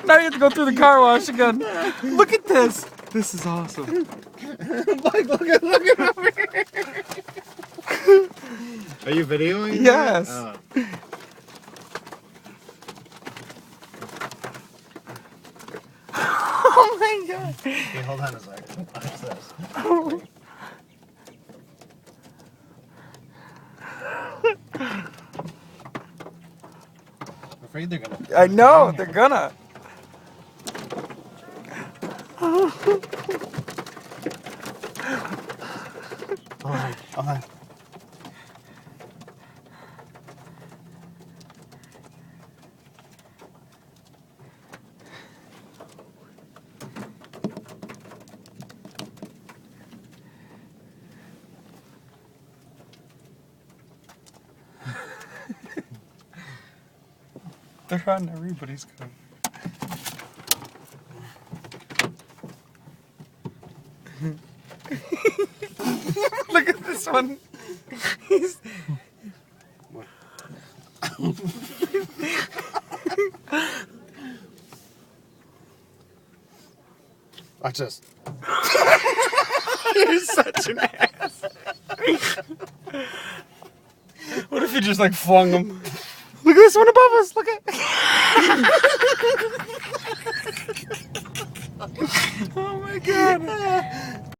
Now you have to go through the car wash again. Look at this. This is awesome. Mike, look at over here. Are you videoing? Yes. Oh my god. Okay, hold on a second. Watch this. I'm afraid they're gonna. I know, they're gonna. Hold on. They're on everybody's car. Look at this one. He's... Watch this. You're such an ass. What if you just like flung him? Look at this one above us. Look at. Oh my god.